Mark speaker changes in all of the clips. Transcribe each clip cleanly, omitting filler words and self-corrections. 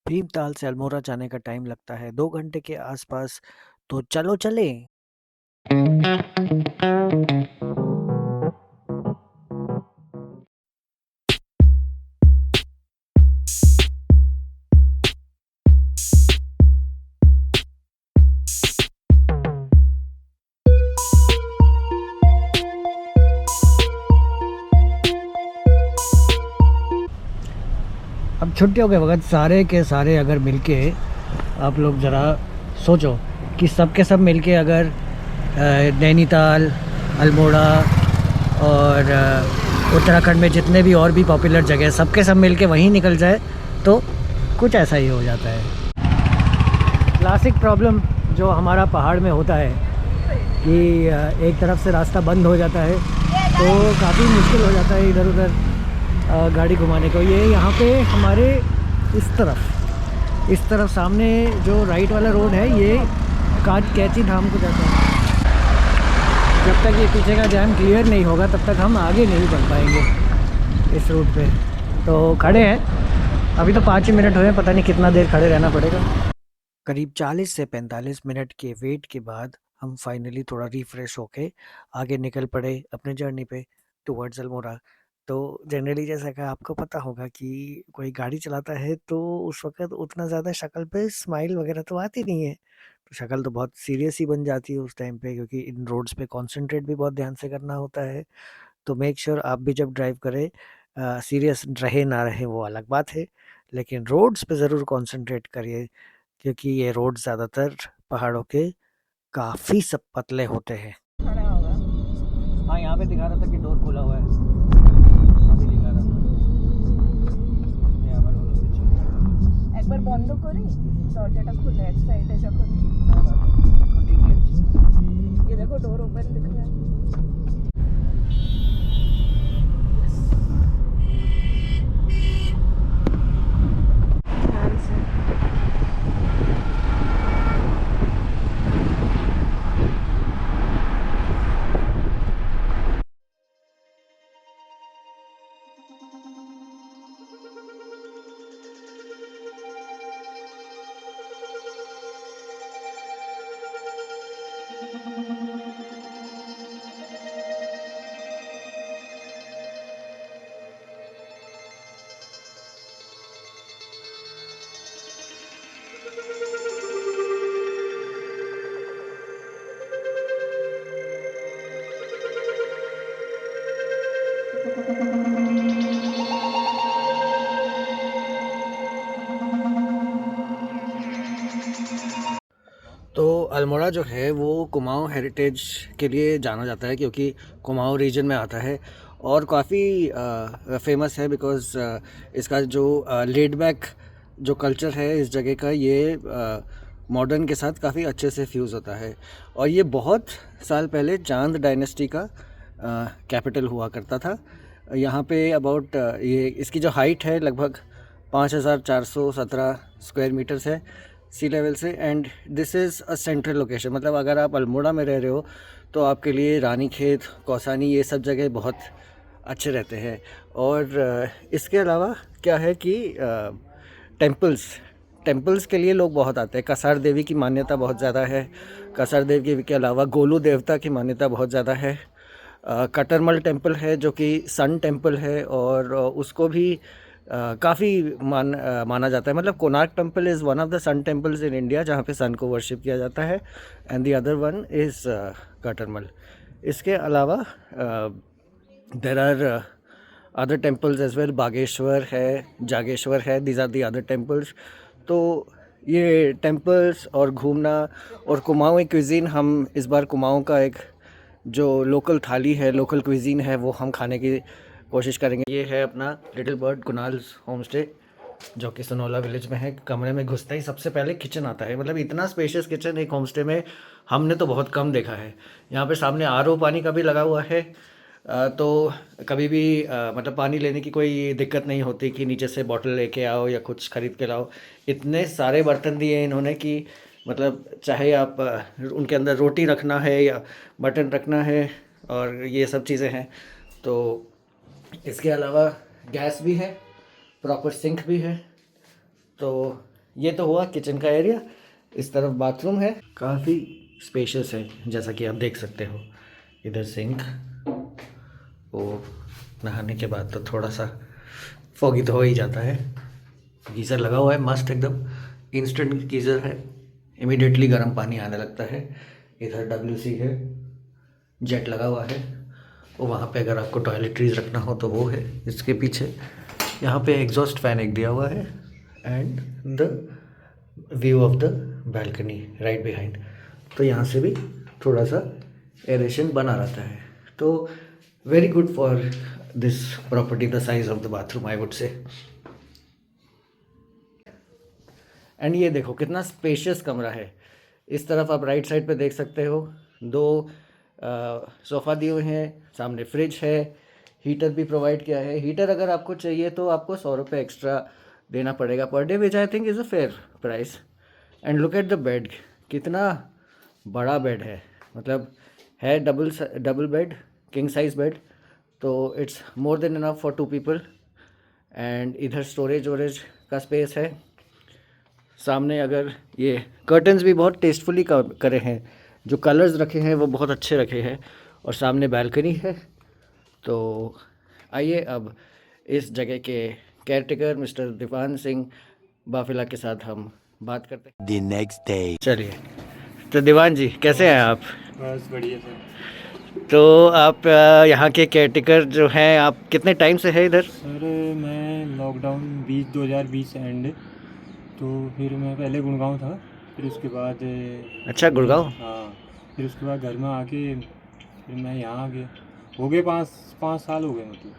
Speaker 1: भीमताल से अल्मोड़ा जाने का टाइम लगता है 2 घंटे के आसपास, तो चलो चलें। अब छुट्टियों के वक़्त सारे के सारे अगर मिलके आप लोग ज़रा सोचो कि सब के सब मिलके अगर नैनीताल, अल्मोड़ा और उत्तराखंड में जितने भी और भी पॉपुलर जगह सब के सब मिलके वहीं निकल जाए तो कुछ ऐसा ही हो जाता है। क्लासिक प्रॉब्लम जो हमारा पहाड़ में होता है कि एक तरफ से रास्ता बंद हो जाता है तो काफ़ी मुश्किल हो जाता है इधर उधर गाड़ी घुमाने को। ये यहाँ पे हमारे इस तरफ सामने जो राइट वाला रोड है ये कैची धाम को जाता है। जब तक ये पीछे का जैम क्लियर नहीं होगा तब तक हम आगे नहीं बढ़ पाएंगे इस रूट पे। तो खड़े हैं अभी, तो 5 ही मिनट हुए हैं, पता नहीं कितना देर खड़े रहना पड़ेगा। करीब 40 से 45 मिनट के वेट के बाद हम फाइनली थोड़ा रिफ़्रेश होके आगे निकल पड़े अपने जर्नी पे टुवर्ड्स अल्मोड़ा। तो जनरली जैसा कि आपको पता होगा कि कोई गाड़ी चलाता है तो उस वक़्त उतना ज़्यादा शक्ल पे स्माइल वग़ैरह तो आती नहीं है। तो शक्ल तो बहुत सीरियस ही बन जाती है उस टाइम पे, क्योंकि इन रोड्स पे कॉन्संट्रेट भी बहुत ध्यान से करना होता है। तो मेक श्योर आप भी जब ड्राइव करें सीरियस रहे ना रहे वो अलग बात है, लेकिन रोड्स पे ज़रूर कॉन्संट्रेट करिए, क्योंकि ये रोड ज़्यादातर पहाड़ों के काफ़ी सब पतले होते हैं। हाँ, यहाँ पे दिखा रहा था कि डोर खुला हुआ है। अभी दिखा रहा था। ये আবার হলো কিছু।
Speaker 2: একবার বন্ধ করি দরজাটা খুলে এক সাইডে যখন
Speaker 1: देखो ठीक है।
Speaker 2: ये देखो डोर ओपन दिख रहा है। ध्यान से।
Speaker 1: तो अल्मोड़ा जो है वो कुमाऊँ हेरिटेज के लिए जाना जाता है, क्योंकि कुमाऊँ रीजन में आता है और काफ़ी फेमस है बिकॉज़ इसका जो लेड बैक जो कल्चर है इस जगह का, ये मॉडर्न के साथ काफ़ी अच्छे से फ्यूज़ होता है। और ये बहुत साल पहले चांद डायनेस्टी का कैपिटल हुआ करता था। यहाँ पे अबाउट ये इसकी जो हाइट है लगभग 5417 स्क्वायर मीटर्स है सी लेवल से। And this is a central location, मतलब अगर आप अल्मोड़ा में रह रहे हो तो आपके लिए रानीखेत, कौसानी ये सब जगह बहुत अच्छे रहते हैं। और इसके अलावा क्या है कि टेम्पल्स के लिए लोग बहुत आते हैं। कसार देवी की मान्यता बहुत ज़्यादा है। कसार देवी के अलावा गोलू देवता की मान्यता बहुत ज़्यादा है। कटरमल टेम्पल है जो कि सन टेम्पल है और उसको भी काफ़ी माना जाता है। मतलब Konark temple is one of the sun temples in India जहाँ पे सन को वर्शिप किया जाता है, and the other one is Katarmal. इसके अलावा there are other temples as well. Bageshwar है, जागेश्वर है, these are the other temples. तो ये टेम्पल्स और घूमना और कुमाऊँ क्विज़ीन, हम इस बार कुमाऊँ का एक जो लोकल थाली है, लोकल क्विज़ीन है, वो हम खाने की कोशिश करेंगे। ये है अपना लिटिल बर्ड कुनाल्स होम स्टे जो कि सोनोला विलेज में है। कमरे में घुसते ही सबसे पहले किचन आता है। मतलब इतना स्पेशियस किचन एक होम स्टे में हमने तो बहुत कम देखा है। यहाँ पे सामने आरओ पानी का भी लगा हुआ है, तो कभी भी मतलब पानी लेने की कोई दिक्कत नहीं होती कि नीचे से बॉटल लेके आओ या कुछ ख़रीद के लाओ। इतने सारे बर्तन दिए इन्होंने कि मतलब चाहे आप उनके अंदर रोटी रखना है या मटन रखना है और ये सब चीज़ें हैं। तो इसके अलावा गैस भी है, प्रॉपर सिंक भी है। तो ये तो हुआ किचन का एरिया। इस तरफ बाथरूम है, काफ़ी स्पेशियस है जैसा कि आप देख सकते हो। इधर सिंक, वो नहाने के बाद तो थोड़ा सा फॉगी तो हो ही जाता है। गीज़र लगा हुआ है मस्त एकदम, इंस्टेंट गीज़र है, इमीडिएटली गर्म पानी आने लगता है। इधर WC है, जेट लगा हुआ है। वो वहाँ पे अगर आपको टॉयलेटरीज रखना हो तो वो है इसके पीछे। यहाँ पे एग्जॉस्ट फैन एक दिया हुआ है and the view of the balcony right behind. तो यहाँ से भी थोड़ा सा एरेशन बना रहता है। तो very good for this property, the size of the bathroom I would say. And ये देखो कितना स्पेशियस कमरा है। इस तरफ आप राइट साइड पे देख सकते हो, 2 सोफ़ा दिए हुए हैं, सामने फ्रिज है, हीटर भी प्रोवाइड किया है। हीटर अगर आपको चाहिए तो आपको 100 रुपये एक्स्ट्रा देना पड़ेगा per day, which I think is a fair price. And look at the bed, कितना बड़ा बेड है, मतलब है double bed, king size bed, तो it's more than enough for 2 people. And इधर स्टोरेज वोरेज का स्पेस है। सामने अगर ये कर्टन्स भी बहुत टेस्टफुली करे हैं, जो कलर्स रखे हैं वो बहुत अच्छे रखे हैं, और सामने बैल्कनी है। तो आइए अब इस जगह के केयरटेकर मिस्टर दीवान सिंह बाफिला के साथ हम बात करते हैं।
Speaker 3: The next day.
Speaker 1: चलिए, तो दीवान जी कैसे हैं आप?
Speaker 4: बस बढ़िया सर।
Speaker 1: तो आप यहाँ के केयरटेकर जो हैं, आप कितने टाइम से हैं इधर?
Speaker 4: सर मैं लॉकडाउन 2020 एंड, तो फिर मैं पहले गुड़गांव था, फिर उसके बाद
Speaker 1: अच्छा, गुड़गांव।
Speaker 4: हाँ, फिर उसके बाद घर में आके फिर मैं यहाँ आ गया। हो गए 5 साल हो गए मतलब।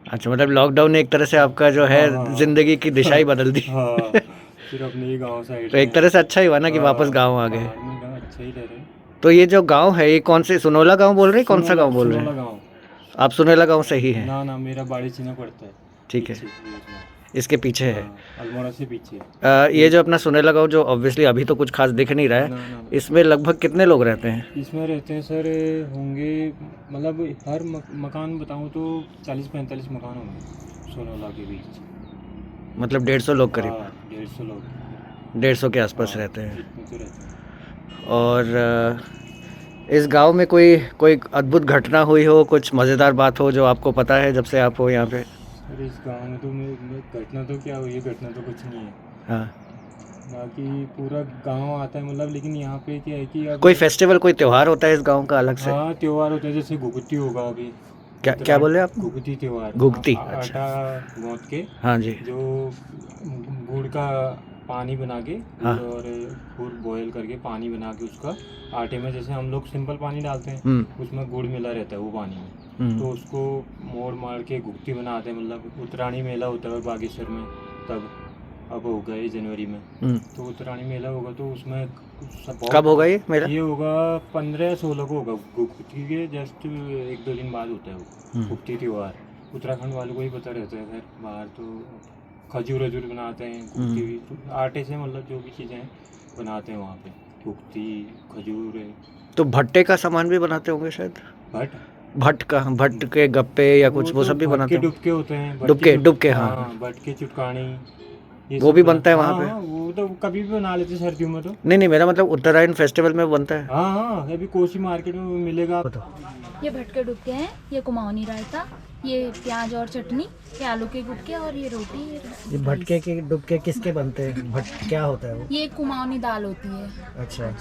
Speaker 1: अच्छा, मतलब लॉकडाउन ने एक तरह से आपका जो है
Speaker 4: हाँ।
Speaker 1: ज़िंदगी की दिशा ही बदल दी।
Speaker 4: हाँ, फिर अपने ही गांव साइड
Speaker 1: तो एक तरह से अच्छा ही हुआ ना कि वापस गांव आ गए।
Speaker 4: अच्छा ही रह रहे।
Speaker 1: तो ये जो गांव है, ये कौन से, सुनोला गांव बोल रहे हैं, कौन सा गांव बोल रहे हैं?
Speaker 4: गाँव।
Speaker 1: आप सुनेला गांव से ही हैं?
Speaker 4: ना मेरा बाड़ी चीना पड़ता है।
Speaker 1: ठीक है,
Speaker 4: पीछे,
Speaker 1: इसके पीछे है।
Speaker 4: हाँ, अल्मोड़ा से पीछे।
Speaker 1: ये जो अपना सुनेला गांव, जो ऑब्वियसली अभी तो कुछ खास दिख नहीं रहा है,
Speaker 4: ना।
Speaker 1: इसमें लगभग कितने लोग रहते हैं?
Speaker 4: इसमें रहते हैं सर, होंगे मतलब हर मकान बताऊं तो 40-45 मकान होंगे सोनौला के बीच।
Speaker 1: मतलब 150 लोग करीब?
Speaker 4: 150 लोग
Speaker 1: 150 के आसपास रहते हैं।
Speaker 4: इतने तो रहते हैं।
Speaker 1: और इस गांव में कोई अद्भुत घटना हुई हो, कुछ मज़ेदार बात हो जो आपको पता है जब से आप हो यहाँ पे?
Speaker 4: सर इस गांव में तो मैं घटना तो क्या हुई है, घटना तो कुछ नहीं है।
Speaker 1: हाँ,
Speaker 4: बाकी पूरा गांव आता है मतलब, लेकिन यहाँ पे क्या है कि अब
Speaker 1: कोई फेस्टिवल, कोई त्यौहार होता है इस गांव का अलग से?
Speaker 4: हाँ, त्योहार होता है, जैसे घुगती होगा अभी।
Speaker 1: क्या बोले आप?
Speaker 4: घुगती त्योहार।
Speaker 1: घुगती,
Speaker 4: आटा गूंथ के,
Speaker 1: हाँ जी।
Speaker 4: जो गुड़ का पानी बना के,
Speaker 1: हाँ।
Speaker 4: और गुड़ बॉयल करके पानी बना के उसका आटे में, जैसे हम लोग सिंपल पानी डालते हैं, उसमें गुड़ मिला रहता है वो पानी में, तो उसको मोड़ मार के घुगती बनाते हैं। मतलब उत्तरायणी मेला होता है बागेश्वर में, तब अब होगा ये जनवरी में, तो उत्तरायणी मेला होगा, तो उसमें
Speaker 1: कब होगा ये मेला?
Speaker 4: ये होगा 15 या 16 को होगा। घुगती के जस्ट 1-2 दिन बाद होता है वो घुगती त्योहार। उत्तराखंड वालों को ही पता रहता है, खैर बाहर तो खजूर वजूर बनाते हैं, घुगती भी तो आटे से, मतलब जो भी चीज़ें बनाते हैं वहाँ पे, घुगती, खजूर।
Speaker 1: तो भट्टे का सामान भी बनाते होंगे शायद? भट्ट के गप्पे या कुछ वो सब भी बनाते हैं?
Speaker 4: डुबके होते हैं,
Speaker 1: डुबके, हाँ।
Speaker 4: भट्ट के चुटकानी,
Speaker 1: वो भी बनता है वहाँ पे?
Speaker 4: हाँ, वो तो कभी भी बना लेते सर्दियों में तो।
Speaker 1: नहीं, मेरा मतलब उत्तरायण फेस्टिवल में बनता है।
Speaker 4: हाँ, अभी कोसी मार्केट में मिलेगा।
Speaker 5: ये भटके डुबके हैं, ये कुमाऊनी रायता, ये प्याज और चटनी, ये आलू के गुटके, और ये रोटी।
Speaker 1: ये भटके के डुबके किसके बनते हैं? क्या होता है वो?
Speaker 5: ये कुमाऊनी दाल होती है।
Speaker 1: अच्छा,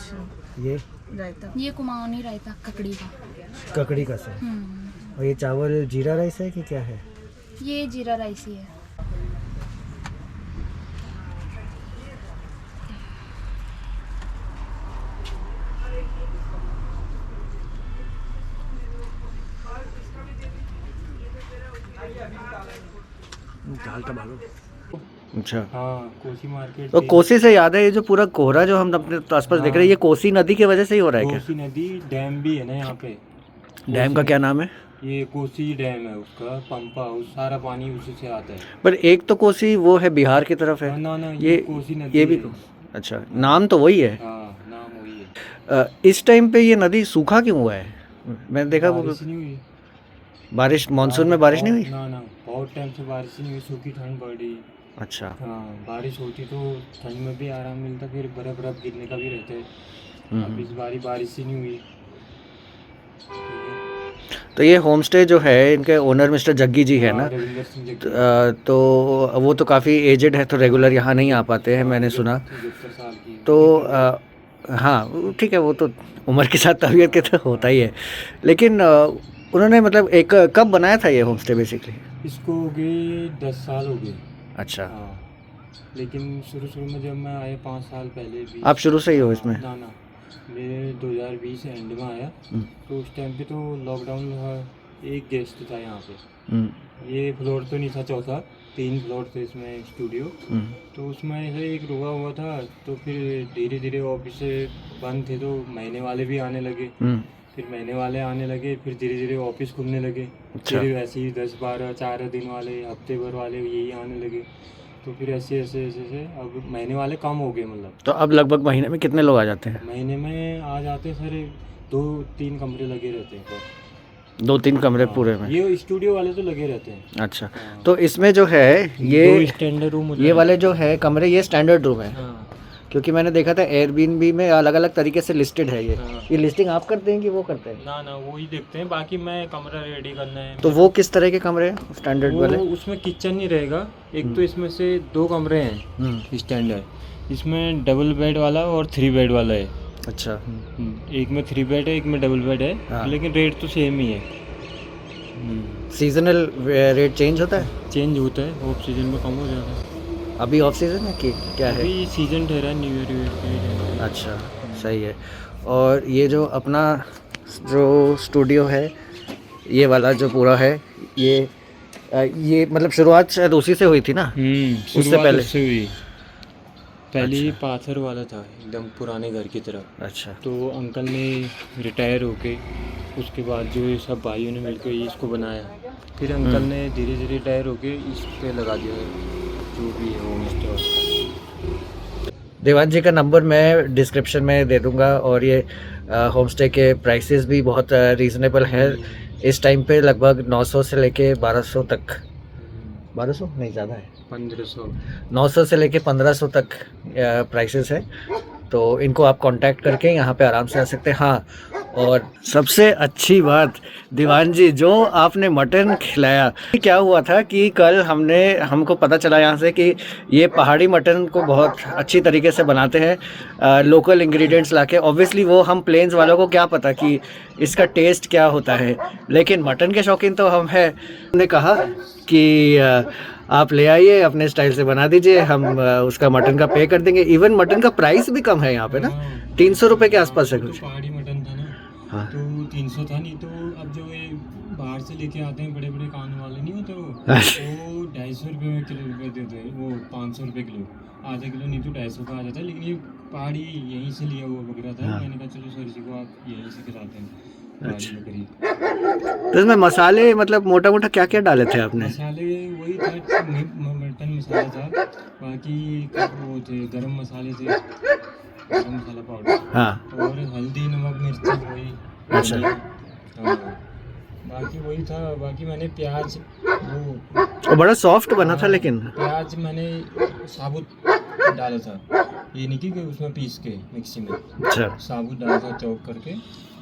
Speaker 1: ये
Speaker 5: रायता, ये कुमाऊनी रायता ककड़ी का।
Speaker 1: ककड़ी का से। और ये चावल जीरा राइस है कि क्या है?
Speaker 5: ये जीरा राइस ही है।
Speaker 1: अच्छा,
Speaker 4: हाँ, कोसी मार्केट।
Speaker 1: तो कोसी से याद है, ये जो पूरा कोहरा जो हम अपने आसपास देख रहे हैं, ये कोसी नदी की वजह से ही हो रहा है क्या?
Speaker 4: कोसी नदी डैम भी है ना यहाँ पे।
Speaker 1: डैम का क्या नाम है?
Speaker 4: ये कोसी डैम है, उसका पंप हाउस, सारा पानी उसी से आता है।
Speaker 1: पर एक तो कोसी वो है बिहार की तरफ है,
Speaker 4: ना
Speaker 1: ये
Speaker 4: कोसी नदी
Speaker 1: ये भी। अच्छा, नाम तो वही है।
Speaker 4: हाँ, नाम वही है।
Speaker 1: इस टाइम पे ये नदी सूखा क्यों हुआ है? मैंने देखा वो
Speaker 4: बारिश नहीं हुई।
Speaker 1: बारिश, मानसून में बारिश नहीं हुई?
Speaker 4: ना बहुत टाइम से बारिश नहीं हुई, सूखी ठंड पड़ रही।
Speaker 1: अच्छा।
Speaker 4: हाँ, बारिश होती तो ठंड में भी आराम मिलता, फिर बर्फ़ बर्फ़ गिरने का भी रहता है। अब इस बारी बारिश ही नहीं हुई।
Speaker 1: तो ये होम स्टे जो है इनके ओनर मिस्टर जग्गी जी है ना,
Speaker 4: हाँ, रविंदर सिंह जग्गी
Speaker 1: तो वो तो काफ़ी एजेड है, तो रेगुलर यहाँ नहीं आ पाते हैं, मैंने सुना।
Speaker 4: 73 साल की
Speaker 1: तो
Speaker 4: है।
Speaker 1: हाँ वो ठीक है, वो तो उम्र के साथ तबीयत के तो होता ही है, लेकिन उन्होंने मतलब एक कब बनाया था ये होम स्टे बेसिकली?
Speaker 4: इसको हो गए 10 साल हो गए।
Speaker 1: अच्छा,
Speaker 4: हाँ, लेकिन शुरू शुरू में जब मैं आया 5 साल पहले भी।
Speaker 1: आप शुरू से ही हो
Speaker 4: हाँ,
Speaker 1: इसमें?
Speaker 4: ना ना, मैं 2020 एंड में आया।
Speaker 1: हम्म,
Speaker 4: तो उस टाइम पे तो लॉकडाउन था, एक गेस्ट था यहाँ पे।
Speaker 1: हम्म,
Speaker 4: ये फ्लोर तो नहीं था, चौथा 3 फ्लोर थे इसमें स्टूडियो।
Speaker 1: हम्म,
Speaker 4: तो उसमें ऐसे एक रुका हुआ था, तो फिर धीरे धीरे ऑफिस से बंद थे तो महीने वाले भी आने लगे।
Speaker 1: हम्म,
Speaker 4: फिर महीने वाले आने लगे, फिर धीरे धीरे ऑफिस खुलने लगे।
Speaker 1: अच्छा।
Speaker 4: फिर वैसे ही 10-12 4 दिन वाले, हफ्ते भर वाले यही आने लगे। तो फिर ऐसे ऐसे ऐसे ऐसे अब महीने वाले कम हो गए। मतलब
Speaker 1: तो अब लगभग महीने में कितने लोग आ जाते हैं?
Speaker 4: महीने में आ जाते सर 2-3 कमरे लगे रहते हैं पर।
Speaker 1: 2-3 कमरे
Speaker 4: हाँ,
Speaker 1: पूरे में?
Speaker 4: ये स्टूडियो वाले तो लगे रहते हैं।
Speaker 1: अच्छा,
Speaker 4: हाँ।
Speaker 1: तो इसमें जो है
Speaker 4: दो
Speaker 1: ये
Speaker 4: स्टैंडर्ड रूम
Speaker 1: ये वाले जो है कमरे, ये स्टैंडर्ड रूम है?
Speaker 4: हाँ
Speaker 1: क्योंकि मैंने देखा था एयरबीएनबी में अलग अलग तरीके से लिस्टेड है ये।
Speaker 4: हाँ।
Speaker 1: ये लिस्टिंग आप करते हैं कि वो करते हैं?
Speaker 4: ना ना, वो ही देखते हैं, बाकी मैं कमरा रेडी करना है।
Speaker 1: तो वो किस तरह के कमरे हैं स्टैंडर्ड
Speaker 4: वो
Speaker 1: वाले?
Speaker 4: उसमें किचन नहीं रहेगा। एक तो इसमें से 2 कमरे हैं स्टैंडर्ड, इसमें डबल बेड वाला और 3 बेड वाला है।
Speaker 1: अच्छा।
Speaker 4: एक में 3 बेड है, एक में डबल बेड है।
Speaker 1: हाँ।
Speaker 4: लेकिन रेट तो सेम ही है।
Speaker 1: सीजनल रेट चेंज होता है?
Speaker 4: चेंज होता है, ऑफ सीजन में कम हो जाता है।
Speaker 1: अभी ऑफ सीजन है कि क्या है?
Speaker 4: अभी सीजन ठहरा है, न्यू ईयर के लिए ठहरा है।
Speaker 1: अच्छा, सही है। और ये जो अपना जो स्टूडियो है, ये वाला जो पूरा है, ये मतलब शुरुआत शायद उसी से हुई थी ना? उससे
Speaker 4: शुरुआत
Speaker 1: पहले?
Speaker 4: उससे हुई। पहले ये
Speaker 1: अच्छा।
Speaker 4: पाथर वाला था, एकदम पुराने घर की तरह।
Speaker 1: अच्छा।
Speaker 4: तो अंकल ने रिटायर होके उसके बाद जो ये सब भाइयों ने मिलकर ये इसको बनाया। फिर अंकल ने धीरे धीरे रिटायर होके इस पे लगा दिया जो भी है होम स्टे।
Speaker 1: देवान जी का नंबर मैं डिस्क्रिप्शन में दे दूंगा, और ये होम स्टे के प्राइसेस भी बहुत रीज़नेबल है। इस टाइम पे लगभग 900 से लेके 1200 तक, 1200 नहीं, ज़्यादा है,
Speaker 4: 1500।
Speaker 1: 900 से लेके 1500 तक प्राइसेस है। तो इनको आप कांटेक्ट करके यहाँ पे आराम से आ सकते हैं। हाँ, और सबसे अच्छी बात दीवान जी, जो आपने मटन खिलाया, क्या हुआ था कि कल हमको पता चला यहाँ से कि ये पहाड़ी मटन को बहुत अच्छी तरीके से बनाते हैं, लोकल इंग्रेडिएंट्स लाके। ऑब्वियसली वो हम प्लेन्स वालों को क्या पता कि इसका टेस्ट क्या होता है, लेकिन मटन के शौकीन तो हम हैं। हमने कहा कि आप ले आइए, अपने स्टाइल से बना दीजिए, हम उसका मटन का पे कर देंगे। इवन मटन का प्राइस भी कम है यहाँ पे ना, 300 रुपये के आसपास है
Speaker 4: तो
Speaker 1: कुछ।
Speaker 4: पहाड़ी मटन था ना।
Speaker 1: हाँ।
Speaker 4: तो 300 था। नहीं तो अब जो ये बाहर से लेके आते हैं बड़े बड़े कान वाले नहीं होते, वो 250 रुपये में किलो रुपये देते हैं। वो 500 रुपये किलो, आधा किलो नहीं तो 250 का आ जाता है। लेकिन ये पहाड़ी यहीं से लिया हुआ बकरा था।
Speaker 1: हाँ।
Speaker 4: मैंने कहा चलो सर जी को आप यहीं से खिलाते हैं पहाड़ी
Speaker 1: अच्छा।
Speaker 4: बकरी।
Speaker 1: तो इसमें मसाले मतलब मोटा मोटा क्या क्या डाले थे आपने?
Speaker 4: मसाले वही था, मटन मसाला था, बाकी वो थे गरम मसाले थे, गरम मसाला पाउडर,
Speaker 1: हाँ।
Speaker 4: और हल्दी नमक मिर्ची वही।
Speaker 1: अच्छा।
Speaker 4: हाँ, बाकी वही था। बाकी मैंने प्याज वो
Speaker 1: और बड़ा सॉफ्ट बना था
Speaker 4: हाँ,
Speaker 1: लेकिन।
Speaker 4: प्याज मैंने साबुत डाला था, ये नहीं कि उसमें पीस के मिक्सी में,
Speaker 1: अच्छा।
Speaker 4: साबुत डाला था चॉप करके।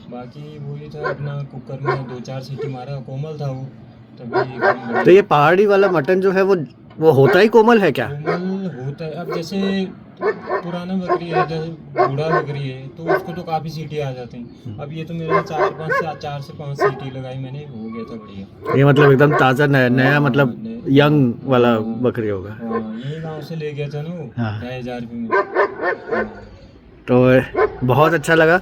Speaker 4: बाकी वही था, अपना कुकर में 2-4 सीटी मारा, कोमल था वो तभी एकदम
Speaker 1: तो ये पहाड़ी वाला मटन जो है वो होता ही कोमल है क्या?
Speaker 4: कोमल होता है। अब जैसे पुराना बकरी है, जैसे बूढ़ा बकरी है, तो उसको तो काफ़ी सीटी आ जाती हैं। अब ये तो मेरा 4 से 5 सीटी लगाई मैंने, हो गया था बढ़िया।
Speaker 1: ये मतलब एकदम ताज़ा नया
Speaker 4: हाँ,
Speaker 1: मतलब यंग वाला बकरी होगा।
Speaker 4: हाँ, यही गाँव से ले गया था ना वो,
Speaker 1: हाँ।
Speaker 4: 2000 रुपये में। हाँ।
Speaker 1: तो बहुत अच्छा लगा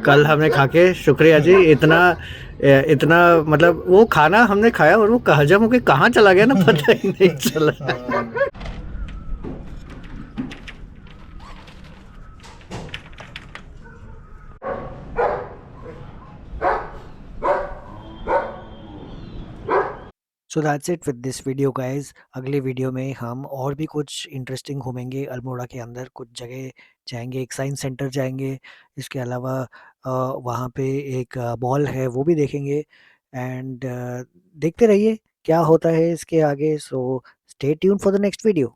Speaker 1: कल हमने खा के। शुक्रिया जी। इतना मतलब वो खाना हमने खाया और वो हजम होके कहाँ चला गया ना, पता ही नहीं चला।
Speaker 4: हाँ।
Speaker 1: So that's it with this video guys. अगले वीडियो में हम और भी कुछ इंटरेस्टिंग घूमेंगे अल्मोड़ा के अंदर, कुछ जगह जाएंगे, एक साइंस सेंटर जाएंगे, इसके अलावा वहाँ पे एक मॉल है वो भी देखेंगे। एंड देखते रहिए क्या होता है इसके आगे। So stay tune for the next video.